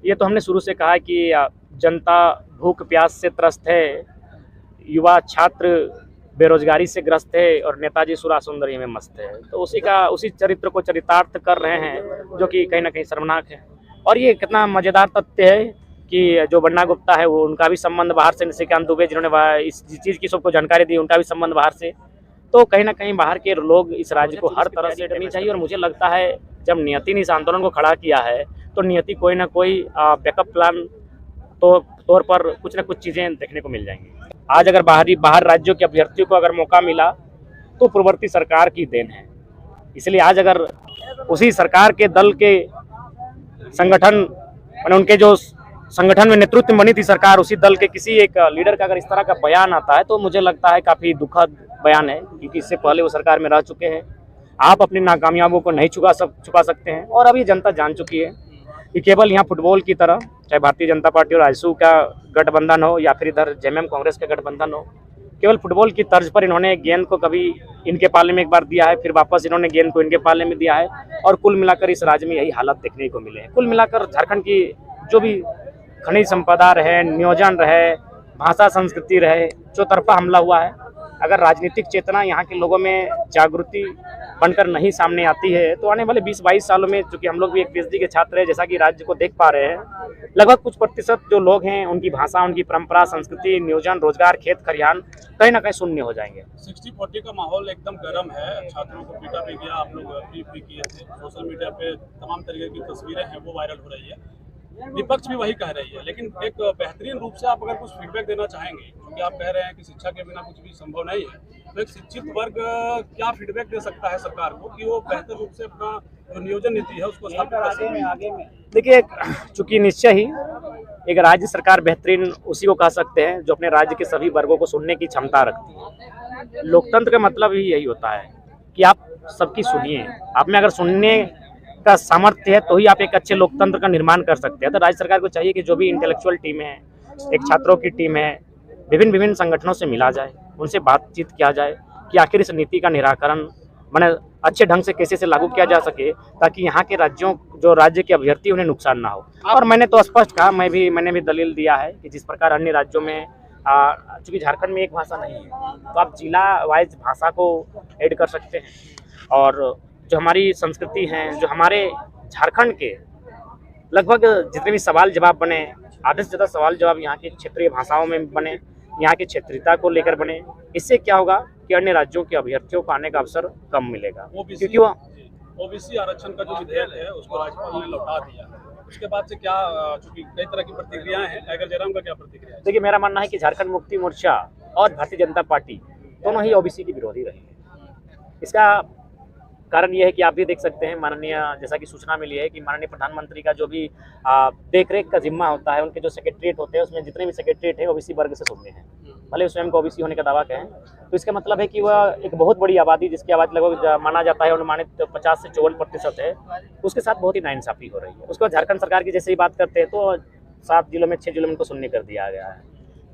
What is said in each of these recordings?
ये तो हमने शुरू से कहा कि जनता भूख प्यास से त्रस्त है, युवा छात्र बेरोजगारी से ग्रस्त है और नेताजी सुरा सुंदरी में मस्त है। तो उसी चरित्र को चरितार्थ कर रहे हैं, जो कि कहीं ना कहीं शर्मनाक है। और ये कितना मजेदार तथ्य है कि जो बन्ना गुप्ता है वो उनका भी संबंध बाहर से, निशिकांत दुबे जिन्होंने इस चीज़ की सबको जानकारी दी, उनका भी संबंध बाहर से। तो कहीं ना कहीं बाहर के लोग इस राज्य को हर तरह से डरनी चाहिए। और मुझे लगता है जब नियति ने इस आंदोलन को खड़ा किया है तो नियति कोई ना कोई बैकअप प्लान तो तौर पर कुछ ना कुछ चीज़ें देखने को मिल जाएंगी। आज अगर बाहर राज्यों के अभ्यर्थियों को अगर मौका मिला तो पूर्ववर्ती सरकार की देन है। इसलिए आज अगर उसी सरकार के दल के संगठन, उनके जो संगठन में नेतृत्व बनी थी सरकार, उसी दल के किसी एक लीडर का अगर इस तरह का बयान आता है तो मुझे लगता है काफ़ी दुखद बयान है, क्योंकि इससे पहले वो सरकार में रह चुके हैं। आप अपनी नाकामयाबियों को नहीं छुपा सकते हैं। और अभी जनता जान चुकी है कि केवल यहाँ फुटबॉल की तरह, चाहे भारतीय जनता पार्टी और आजसू का गठबंधन हो या फिर इधर जेएमएम कांग्रेस का गठबंधन हो, केवल फुटबॉल की तर्ज पर इन्होंने गेंद को कभी इनके पाले में एक बार दिया है, फिर वापस इन्होंने गेंद को इनके पाले में दिया है। और कुल मिलाकर इस राज्य में यही हालत देखने को मिले हैं। कुल मिलाकर झारखंड की जो भी खनिज संपदा रहे, नियोजन रहे, भाषा संस्कृति रहे, चौतरफा हमला हुआ है। अगर राजनीतिक चेतना यहाँ के लोगों में जागृति बनकर नहीं सामने आती है तो आने वाले 20-22 सालों में, चूंकि हम लोग भी एक पीएचडी के छात्र हैं, जैसा कि राज्य को देख पा रहे हैं, लगभग कुछ प्रतिशत जो लोग हैं उनकी भाषा, उनकी परंपरा, संस्कृति, नियोजन, रोजगार, खेत खलिहान कहीं ना कहीं शून्य हो जाएंगे। 60-40 का माहौल एकदम गर्म है। छात्रों को पीटा भी गया, आप लोग फ्री किए थे। सोशल मीडिया पे तमाम तरीके की तस्वीरें हैं वो वायरल हो रही है। विपक्ष भी वही कह रही है, लेकिन एक बेहतरीन रूप से आप अगर कुछ फीडबैक देना चाहेंगे, क्योंकि आप कह रहे हैं कि शिक्षा के बिना कुछ भी संभव नहीं है, तो एक शिक्षित वर्ग क्या फीडबैक दे सकता है सरकार को कि वो बेहतर रूप से अपना जो नियोजन नीति है उसको स्थापित कर सके? देखिए, चूंकि निश्चय ही एक राज्य सरकार बेहतरीन उसी को कह सकते हैं जो अपने राज्य के सभी वर्गों को सुनने की क्षमता रखती है। लोकतंत्र का मतलब ही यही होता है कि आप सबकी सुनिए। आप में अगर सुनने का सामर्थ्य है तो ही आप एक अच्छे लोकतंत्र का निर्माण कर सकते हैं। तो राज्य सरकार को चाहिए कि जो भी इंटेलेक्चुअल टीम है, एक छात्रों की टीम है, विभिन्न संगठनों से मिला जाए, उनसे बातचीत किया जाए कि आखिर इस नीति का निराकरण मैंने अच्छे ढंग से कैसे लागू किया जा सके, ताकि यहाँ के जो राज्य के अभ्यर्थी उन्हें नुकसान ना हो। और मैंने तो स्पष्ट कहा, मैंने भी दलील दिया है कि जिस प्रकार अन्य राज्यों में चूंकि झारखंड में एक भाषा नहीं है तो आप जिला वाइज भाषा को ऐड कर सकते हैं। और जो हमारी संस्कृति है, जो हमारे झारखंड के लगभग जितने भी सवाल जवाब बने, आधे से ज़्यादा सवाल जवाब यहाँ की क्षेत्रीय भाषाओं में बने, यहाँ की क्षेत्रीयता को लेकर बने। इससे क्या होगा कि अन्य राज्यों के अभ्यर्थियों को आने का अवसर कम मिलेगा। क्योंकि वो ओबीसी आरक्षण का जो विधेयक है उसको राज्यपाल ने लौटा दिया, उसके बाद से क्या, चूंकि कई तरह की प्रतिक्रियाएं हैं, टाइगर जयराम का क्या प्रतिक्रिया है? देखिए, मेरा मानना है कि झारखंड मुक्ति मोर्चा और भारतीय जनता पार्टी दोनों ही ओबीसी की विरोधी रही है। इसका कारण यह है कि आप भी देख सकते हैं, माननीय, जैसा कि सूचना मिली है कि माननीय प्रधानमंत्री का जो भी देखरेख का जिम्मा होता है, उनके जो सेक्रेटरीट होते हैं उसमें जितने भी सेक्रेटरीट हैं ओबीसी वर्ग से सुनने हैं, भले स्वयं को ओबीसी होने का दावा कहें। तो इसका मतलब है कि वह एक बहुत बड़ी आबादी, जिसकी आबादी लगभग माना जाता है अनुमानित 50 से 54% है, उसके साथ बहुत ही नाइंसाफी हो रही है। उसके बाद झारखंड सरकार की जैसे ही बात करते हैं तो 7 जिलों में 6 जिलों में उनको शून्य कर दिया गया है।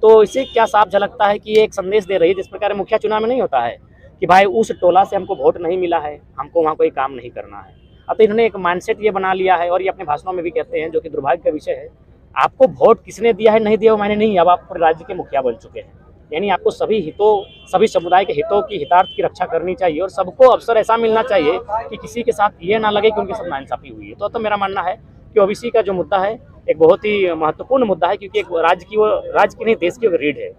तो इससे क्या साफ झलकता है कि ये एक संदेश दे रही है, जिस प्रकार मुखिया चुनाव में नहीं होता है कि भाई उस टोला से हमको वोट नहीं मिला है, हमको वहाँ कोई काम नहीं करना है। अब तो इन्होंने एक माइंडसेट ये बना लिया है, और ये अपने भाषणों में भी कहते हैं, जो कि दुर्भाग्य का विषय है। आपको वोट किसने दिया है नहीं दिया वो मायने नहीं, अब आप पूरे राज्य के मुखिया बन चुके हैं। यानी आपको सभी समुदाय के हितों की, हितार्थ की रक्षा करनी चाहिए, और सबको अवसर ऐसा मिलना चाहिए कि किसी के साथ ये ना लगे कि उनके साथ नाइंसाफी हुई है। तो मेरा मानना है कि ओबीसी का जो मुद्दा है एक बहुत ही महत्वपूर्ण मुद्दा है, क्योंकि एक राज्य की नहीं, देश की एक रीढ़ है।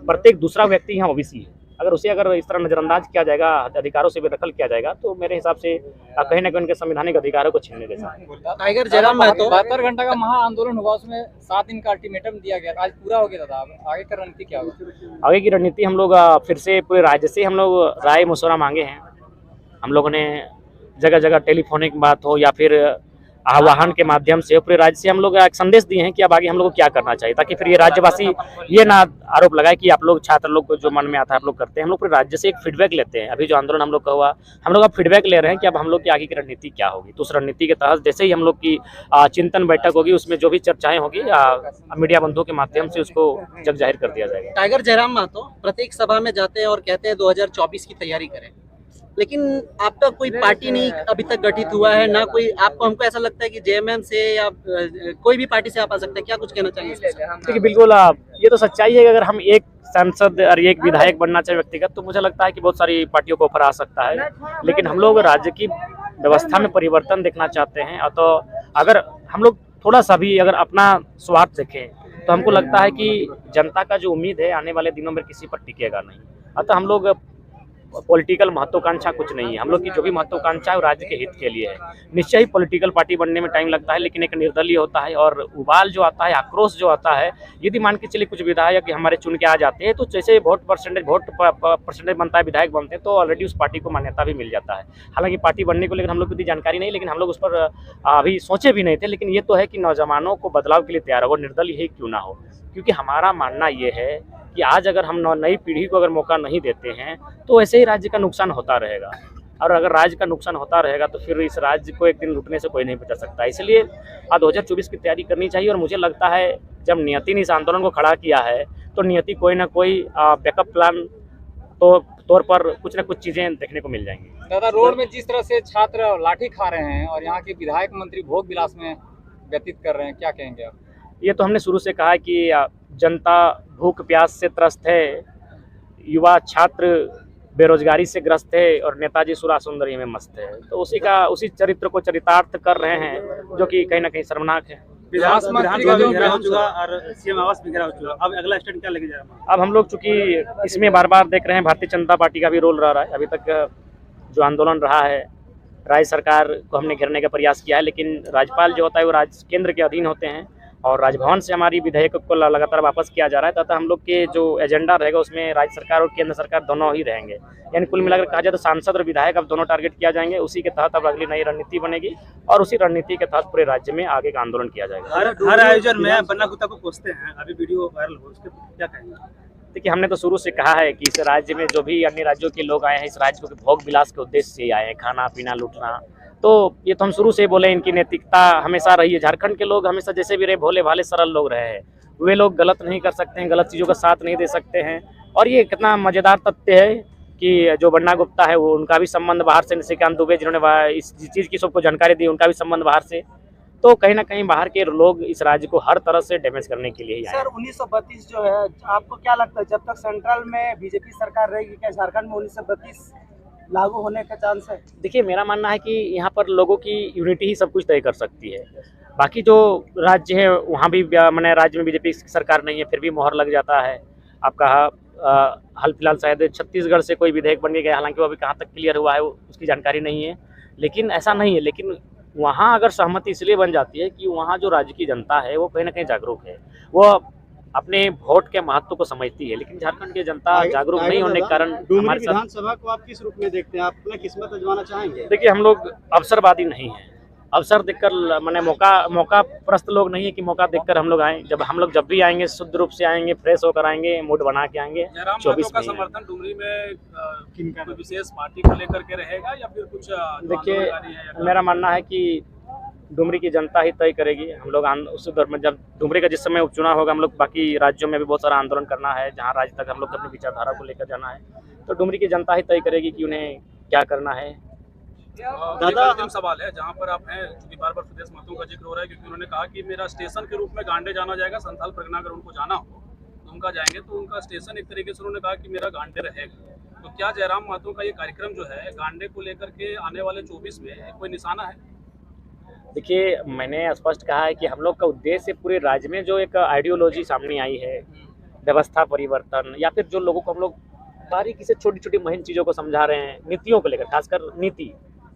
प्रत्येक दूसरा व्यक्ति यहाँ ओबीसी है। अगर इस तरह नजरअंदाज किया जाएगा, अधिकारों से बेदखल किया जाएगा, तो मेरे हिसाब से कहीं ना कहीं उनके संवैधानिक अधिकारों को छीनने जैसा है। टाइगर जयराम महतो 72 घंटा का महा आंदोलन हुआ, उसमें 7 दिन का अल्टीमेटम दिया गया, आज पूरा हो गया था। आगे की रणनीति क्या होगा? आगे की रणनीति हम लोग फिर से पूरे राज्य से हम लोग राय मशवरा मांगे हैं। हम लोगों ने जगह जगह टेलीफोनिक बात हो या फिर आह्वान के माध्यम से पूरे राज्य से हम लोग एक संदेश दिए हैं कि अब आगे हम लोग को क्या करना चाहिए, ताकि फिर ये राज्यवासी ये ना आरोप लगाए कि आप लोग छात्र लोग को जो मन में आता है आप लोग करते हैं। हम लोग पूरे राज्य से एक फीडबैक लेते हैं। अभी जो आंदोलन हम लोग का हुआ, हम लोग अब फीडबैक ले रहे हैं कि अब हम लोग की आगे की रणनीति क्या होगी। तो उस रणनीति के तहत जैसे ही हम लोग की चिंतन बैठक होगी, उसमें जो भी चर्चाएं होगी मीडिया बंधुओं के माध्यम से उसको जग जाहिर कर दिया जाएगा। टाइगर जयराम महतो प्रत्येक सभा में जाते हैं और कहते हैं 2024 की तैयारी करें। लेकिन आपका कोई पार्टी नहीं अभी तक गठित हुआ है ना कोई, आपको हमको ऐसा लगता है कि जेएमएम से या कोई भी पार्टी से आप आ सकते हैं, क्या कुछ कहना चाहिए? देखिए बिल्कुल ये तो सच्चाई है कि अगर हम एक सांसद और एक विधायक बनना चाहे व्यक्तिगत, तो मुझे लगता है कि बहुत सारी पार्टियों को ऑफर आ सकता है, लेकिन हम लोग राज्य की व्यवस्था में परिवर्तन देखना चाहते हैं। और तो अगर हम लोग थोड़ा सा भी अगर अपना स्वार्थ देखें, तो हमको लगता है कि जनता का जो उम्मीद है आने वाले दिनों में किसी पर टिकेगा नहीं। अतः हम लोग पॉलिटिकल महत्वाकांक्षा कुछ नहीं है, हम लोग की जो भी महत्वाकांक्षा है वो राज्य के हित के लिए है। निश्चय ही पॉलिटिकल पार्टी बनने में टाइम लगता है, लेकिन एक निर्दलीय होता है और उबाल जो आता है, आक्रोश जो आता है, यदि मान के चलिए कुछ विधायक हमारे चुन के आ जाते हैं, तो जैसे वोट परसेंटेज बनता है, विधायक बनते हैं, तो ऑलरेडी उस पार्टी को मान्यता भी मिल जाता है। हालांकि पार्टी बनने को लेकर हम लोग को इतनी जानकारी नहीं, लेकिन हम लोग उस पर अभी सोचे भी नहीं थे। लेकिन ये तो है कि नौजवानों को बदलाव के लिए तैयार हो, वो निर्दलीय ही क्यों ना हो, क्योंकि हमारा मानना ये है कि आज अगर हम नई पीढ़ी को अगर मौका नहीं देते हैं, तो ऐसे ही राज्य का नुकसान होता रहेगा। और अगर राज्य का नुकसान होता रहेगा, तो फिर इस राज्य को एक दिन लूटने से कोई नहीं बचा सकता। इसलिए 2024 की तैयारी करनी चाहिए। और मुझे लगता है जब नियति ने इस आंदोलन को खड़ा किया है, तो नियति कोई ना कोई बैकअप प्लान तो तौर पर कुछ ना कुछ चीज़ें देखने को मिल जाएंगी। दादा, रोड में जिस तरह से छात्र लाठी खा रहे हैं और यहाँ के विधायक मंत्री भोग विलास में व्यतीत कर रहे हैं, क्या कहेंगे आप? ये तो हमने शुरू से कहा कि जनता भूख प्यास से त्रस्त है, युवा छात्र बेरोजगारी से ग्रस्त है और नेताजी सुरा सुंदरी में मस्त है। तो उसी चरित्र को चरितार्थ कर रहे हैं, जो कि कहीं ना कहीं शर्मनाक है। विधानसभा भी घेरा हो चुका और सीएम आवास भी घेरा हो चुका, अब अगला स्टेप क्या लेके जा रहा है? अब हम लोग चूंकि इसमें बार बार देख रहे हैं भारतीय जनता पार्टी का भी रोल रहा है। अभी तक जो आंदोलन रहा है, राज्य सरकार को हमने घेरने का प्रयास किया है, लेकिन राज्यपाल जो होता है वो राज्य केंद्र के अधीन होते हैं और राजभवन से हमारी विधेयक को लगातार वापस किया जा रहा है। तथा हम लोग के जो एजेंडा रहेगा उसमें राज्य सरकार और केंद्र सरकार दोनों ही रहेंगे। यानी कुल मिलाकर कहा जाए तो सांसद और विधायक अब दोनों टारगेट किया जाएंगे। उसी के तहत अब अगली नई रणनीति बनेगी और उसी रणनीति के तहत पूरे राज्य में आगे का आंदोलन किया जाएगा। हर आयोजन में बन्ना गुप्ता को कोसते हैं, अभी वीडियो वायरल हो, उसके क्या कहेंगे? देखिए, हमने तो शुरू से कहा है कि इस राज्य में जो भी अन्य राज्यों के लोग आए हैं, इस राज्य को भोग विलास के उद्देश्य से आए हैं, खाना पीना लूटना। तो ये तो हम शुरू से बोले, इनकी नैतिकता हमेशा रही है। झारखंड के लोग हमेशा जैसे भी रहे, भोले भाले सरल लोग रहे हैं। वे लोग गलत नहीं कर सकते हैं, गलत चीज़ों का साथ नहीं दे सकते हैं। और ये कितना मज़ेदार तथ्य है कि जो बन्ना गुप्ता है वो, उनका भी संबंध बाहर से, निशिकांत दुबे जिन्होंने इस चीज़ की सबको जानकारी दी, उनका भी संबंध बाहर से। तो कहीं ना कहीं बाहर के लोग इस राज्य को हर तरह से डैमेज करने के लिए ही आए। सर 1932 जो है, आपको क्या लगता है जब तक सेंट्रल में बीजेपी सरकार रहेगी, क्या झारखंड में 1932 लागू होने का चांस है? देखिए, मेरा मानना है कि यहाँ पर लोगों की यूनिटी ही सब कुछ तय कर सकती है। बाकी जो राज्य है वहाँ भी मैंने राज्य में बीजेपी सरकार नहीं है, फिर भी मोहर लग जाता है। आपका हाल फिलहाल शायद छत्तीसगढ़ से कोई विधेयक बन के गया, हालांकि वो अभी कहाँ तक क्लियर हुआ है उसकी जानकारी नहीं है। लेकिन ऐसा नहीं है, लेकिन वहाँ अगर सहमति इसलिए बन जाती है कि वहाँ जो राज्य की जनता है वो कहीं ना कहीं जागरूक है, वो अपने वोट के महत्व को समझती है। लेकिन झारखंड की जनता जागरूक नहीं होने के कारण हमारे साथ। विधानसभा को आप किस रूप में देखते हैं? आप अपना किस्मत आजमाना चाहेंगे? देखिए, हम लोग अवसरवादी नहीं हैं। अवसर देखकर मैंने मौका प्रस्त लोग नहीं है कि मौका देखकर हम लोग आए। हम लोग जब भी आएंगे शुद्ध रूप से आएंगे, फ्रेश होकर आएंगे, मूड बना के आएंगे। 24 का समर्थन डुमरी में कोई विशेष पार्टी को लेकर के रहेगा या फिर कुछ? देखिए, मेरा मानना है कि डुमरी की जनता ही तय करेगी। हम लोग उस दौर में जब डुमरी का जिस समय उपचुनाव होगा, हम लोग बाकी राज्यों में भी बहुत सारा आंदोलन करना है, जहाँ राज्य तक हम लोग अपनी विचारधारा को लेकर जाना है। तो डुमरी की जनता ही तय करेगी कि उन्हें क्या करना है। दादा, अंतिम सवाल है, जहाँ पर आप हैं, क्योंकि बार बार प्रदेश महतो का जिक्र हो रहा है, क्योंकि उन्होंने कहा कि मेरा स्टेशन के रूप में गांडे जाना जाएगा। संथाल परगना अगर उनको जाना हो तो उनका जाएंगे, तो उनका स्टेशन एक तरीके से उन्होंने कहा कि मेरा गांडे रहेगा। तो क्या जयराम महतो का ये कार्यक्रम जो है गांडे को लेकर के आने वाले 24 में कोई निशाना है? देखिए, मैंने स्पष्ट कहा है कि हम लोग का उद्देश्य पूरे राज्य में जो एक आइडियोलॉजी सामने आई है, व्यवस्था परिवर्तन, या फिर जो लोगों को हम लोग बारीकी से छोटी छोटी महीन चीज़ों को समझा रहे हैं, नीतियों को लेकर, खासकर नीति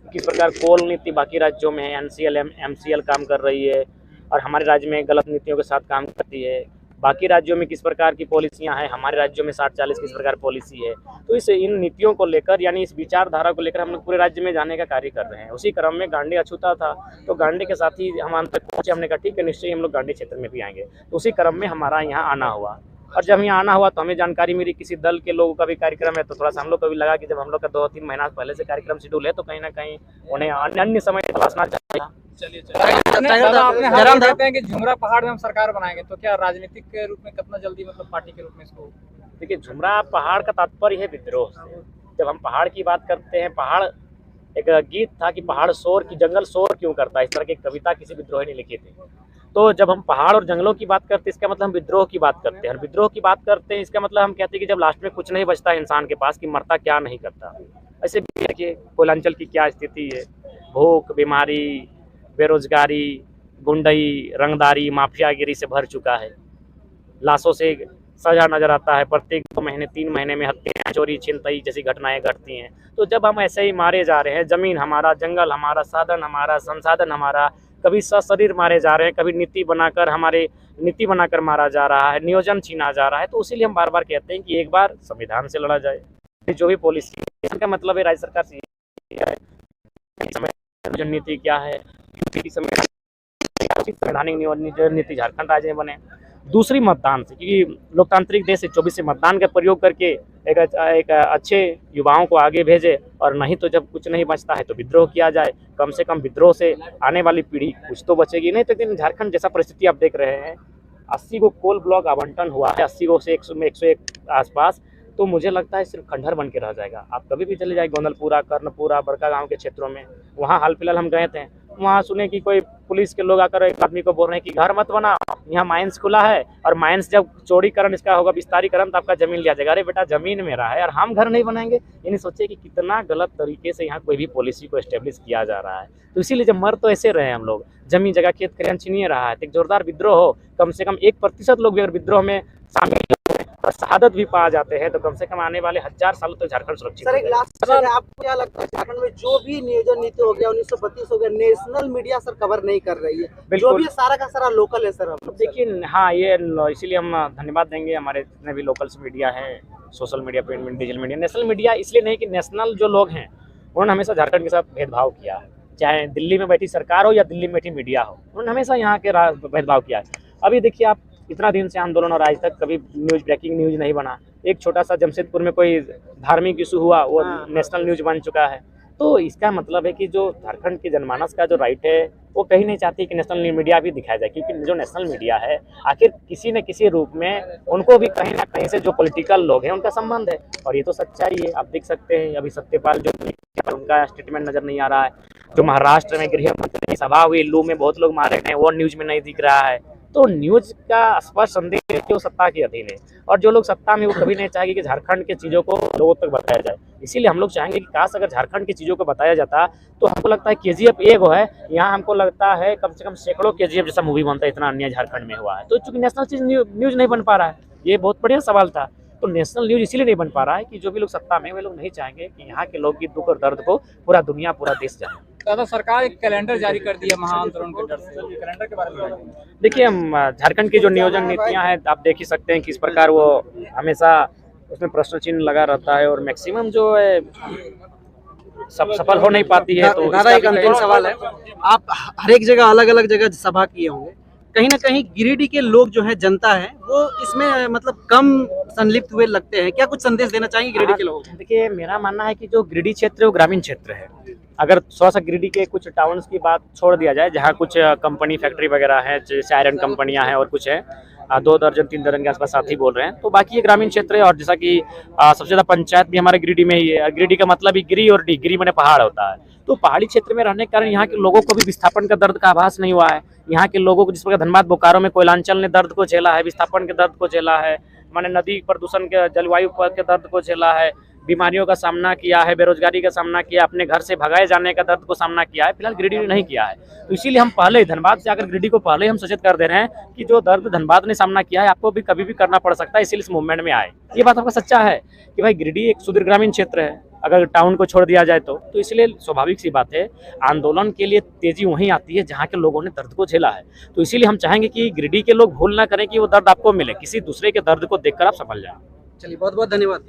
किस प्रकार कोल नीति बाकी राज्यों में है, एनसीएल एमसीएल काम कर रही है और हमारे राज्य में गलत नीतियों के साथ काम करती है। बाकी राज्यों में किस प्रकार की पॉलिसियां हैं, हमारे राज्यों में 60-40 किस प्रकार पॉलिसी है। तो इन नीतियों को लेकर, यानी इस विचारधारा को लेकर हम लोग पूरे राज्य में जाने का कार्य कर रहे हैं। उसी क्रम में गांडे अछूता था, तो गांडे के साथ ही हम अंत तक पहुंचे। हमने कहा ठीक है, निश्चय हम लोग गांडे क्षेत्र में भी आएंगे। तो उसी क्रम में हमारा यहाँ आना हुआ, और जब यहाँ आना हुआ तो हमें जानकारी मिली किसी दल के लोगों का भी कार्यक्रम है। तो थोड़ा सा हम लोग को भी लगा कि जब हम लोग का 2-3 महीना पहले से कार्यक्रम शेड्यूल है, तो कहीं ना कहीं उन्हें अन्य समय तलाशना चाहिए। चलिए जयराम कहते हैं कि झुमरा पहाड़ में हम सरकार बनाएंगे, तो क्या राजनीतिक के रूप में कितना जल्दी, मतलब पार्टी के रूप में इसको? देखिए, झुमरा पहाड़ का तात्पर्य है विद्रोह से। जब हम पहाड़ की बात करते हैं, पहाड़ एक गीत था कि पहाड़ शोर की जंगल शोर क्यों करता है, इस तरह की कविता किसी विद्रोही ने लिखी थी। तो जब हम पहाड़ और जंगलों की बात करते हैं इसका मतलब हम विद्रोह की बात करते हैं, और विद्रोह की बात करते हैं इसका मतलब हम कहते हैं कि जब लास्ट में कुछ नहीं बचता है इंसान के पास कि मरता क्या नहीं करता। ऐसे भी देखिए कोयलांचल की क्या स्थिति है, भूख, बीमारी, बेरोजगारी, गुंडई, रंगदारी, माफियागिरी से भर चुका है। लाशों से सजा नजर आता है, प्रत्येक 2 महीने 3 महीने में हत्याएं, चोरी छिनतई जैसी घटनाएं घटती हैं। तो जब हम ऐसे ही मारे जा रहे हैं, जमीन हमारा, जंगल हमारा, साधन हमारा, संसाधन हमारा, कभी सशरीर मारे जा रहे हैं, कभी नीति बनाकर मारा जा रहा है, नियोजन छीना जा रहा है, तो इसीलिए हम बार बार कहते हैं कि एक बार संविधान से लड़ा जाए। जो भी पॉलिसी का मतलब है राज्य सरकार से नियोजन नीति क्या है, संवैधानिक नियोजन नीति झारखंड राज्य में बने। दूसरी मतदान से, क्योंकि लोकतांत्रिक देश है, 24 से मतदान का प्रयोग करके एक अच्छे युवाओं को आगे भेजे, और नहीं तो जब कुछ नहीं बचता है तो विद्रोह किया जाए। कम से कम विद्रोह से आने वाली पीढ़ी कुछ तो बचेगी। नहीं तो दिन झारखंड जैसा परिस्थिति आप देख रहे हैं, 80 को कोल ब्लॉक आवंटन हुआ है, 80 को से 101 आसपास, तो मुझे लगता है सिर्फ खंडहर बन के रह जाएगा। आप कभी भी चले जाए गोंदलपुरा, कर्णपुरा, बड़का गांव के क्षेत्रों में, वहाँ हाल फिलहाल हम गए थे, वहाँ सुने कि कोई पुलिस के लोग आकर एक आदमी को बोल रहे हैं कि घर मत बनाओ, यहाँ माइंस खुला है, और माइंस जब चौड़ीकरण इसका होगा, विस्तारीकरण, तो आपका जमीन लिया जाएगा। अरे बेटा जमीन मेरा है और हम घर नहीं बनाएंगे। यानी सोचिए कि कितना गलत तरीके से यहाँ कोई भी पॉलिसी को एस्टेब्लिश किया जा रहा है। तो इसीलिए जब मर तो ऐसे रहे हम लोग, जमीन जगह खेत खलिहान छीनिए रहा है, तो एक जोरदार विद्रोह हो, कम से कम 1% लोग भी अगर विद्रोह में शामिल और शहादत भी पा जाते हैं तो कम से कम आने वाले 1000 सालों तक झारखंड सुरक्षित सर एक है। लास्ट क्वेश्चन है, आपको क्या लगता है झारखंड में जो भी नियोजन नीति हो गया, 1932 हो गया, नेशनल मीडिया सर कवर नहीं कर रही है, जो बिल्कुल। भी है सारा का सारा लोकल है सर। हम देखिए हाँ, ये इसीलिए हम धन्यवाद देंगे हमारे जितने भी लोकल्स मीडिया हैं, social media, print media, digital media. National media इसलिए नहीं कि नेशनल जो लोग हैं उन्होंने हमेशा झारखंड के साथ भेदभाव किया है, चाहे दिल्ली में बैठी सरकार हो या दिल्ली में बैठी मीडिया हो, उन्होंने हमेशा यहाँ के भेदभाव किया है। अभी देखिए आप, इतना दिन से आंदोलन और आज तक कभी न्यूज़, ब्रेकिंग न्यूज़ नहीं बना। एक छोटा सा जमशेदपुर में कोई धार्मिक इशू हुआ, वो नेशनल न्यूज़ बन चुका है। तो इसका मतलब है कि जो झारखंड के जनमानस का जो राइट है वो कहीं नहीं चाहती कि नेशनल मीडिया भी दिखाया जाए, क्योंकि जो नेशनल मीडिया है आखिर किसी न किसी रूप में उनको भी कहीं ना कहीं से जो पॉलिटिकल लोग हैं उनका संबंध है, और ये तो सच्चाई है। आप देख सकते हैं अभी सत्यपाल जो उनका स्टेटमेंट नजर नहीं आ रहा है, जो महाराष्ट्र में गृह मंत्री की सभा हुई, लू में बहुत लोग मारे गए, वो न्यूज में नहीं दिख रहा है। तो न्यूज का स्पष्ट संदेश है कि वो सत्ता के अधीन है, और जो लोग सत्ता में वो कभी नहीं चाहेंगे कि झारखंड के चीज़ों को लोगों तक बताया जाए। इसीलिए हम लोग चाहेंगे कि काश अगर झारखंड की चीज़ों को बताया जाता, तो हमको लगता है KGF एक है, यहाँ हमको लगता है कम से कम सैकड़ों KGF जैसा मूवी बनता है, इतना अन्याय झारखंड में हुआ है। तो चूंकि नेशनल चीज न्यूज नहीं बन पा रहा है, ये बहुत बढ़िया सवाल था। तो नेशनल न्यूज इसीलिए नहीं बन पा रहा है कि जो भी लोग सत्ता में, वे लोग नहीं चाहेंगे कि यहाँ के लोग की दुख और दर्द को पूरा दुनिया, पूरा देश जाने। दादा, सरकार एक कैलेंडर जारी कर दिया महाआंदोलन के डर से, कैलेंडर के बारे में बताइए। देखिए हम झारखंड की जो नियोजन नीतियां हैं आप देख ही सकते हैं किस प्रकार वो हमेशा उसमें प्रश्न चिन्ह लगा रहता है, और मैक्सिमम जो है सब सफल हो नहीं पाती है। तो दादा एक अंतिम सवाल है, आप हर एक जगह अलग अलग जगह सभा किए होंगे, कहीं ना कहीं गिरिडीह के लोग जो है, जनता है, वो इसमें मतलब कम संलिप्त हुए लगते हैं, क्या कुछ संदेश देना चाहेंगे गिरिडीह के लोगों को? देखिए मेरा मानना है कि जो गिरिडीह क्षेत्र है वो ग्रामीण क्षेत्र है। अगर थोड़ा सा गिरिडीह के कुछ टाउन्स की बात छोड़ दिया जाए, जहाँ कुछ कंपनी फैक्ट्री वगैरह है, जैसे आयरन कंपनियां हैं और कुछ है, 2 दर्जन 3 दर्जन के आसपास साथी बोल रहे हैं, तो बाकी ये ग्रामीण क्षेत्र है। और जैसा कि सबसे ज़्यादा पंचायत भी हमारे गिरिडीह में ही है। गिरिडीह का मतलब ही गिरी और डी, गिरी माने पहाड़ होता है। तो पहाड़ी क्षेत्र में रहने के कारण यहाँ के लोगों को भी विस्थापन का दर्द का आभास नहीं हुआ है। यहाँ के लोगों को जिस प्रकार धनबाद बोकारो में कोयलांचल ने दर्द को झेला है, विस्थापन के दर्द को झेला है, माने नदी प्रदूषण के, जलवायु के दर्द को झेला है, बीमारियों का सामना किया है, बेरोजगारी का सामना किया, अपने घर से भगाए जाने का दर्द को सामना किया है, फिलहाल गिरिडीह ने नहीं किया है। तो इसीलिए हम पहले ही धनबाद से आकर गिरिडीह को पहले ही हम सचेत कर दे रहे हैं कि जो दर्द धनबाद ने सामना किया है आपको भी कभी भी करना पड़ सकता है, इसीलिए इस मूवमेंट में आए। ये बात आपका सच्चा है कि भाई गिरिडीह एक सुदूर ग्रामीण क्षेत्र है, अगर टाउन को छोड़ दिया जाए तो इसलिए स्वाभाविक सी बात है आंदोलन के लिए तेजी वहीं आती है जहाँ के लोगों ने दर्द को झेला है। तो इसीलिए हम चाहेंगे कि गिरिडीह के लोग भूल ना करें कि वो दर्द आपको मिले, किसी दूसरे के दर्द को देखकर आप संभल जाए। चलिए बहुत बहुत धन्यवाद।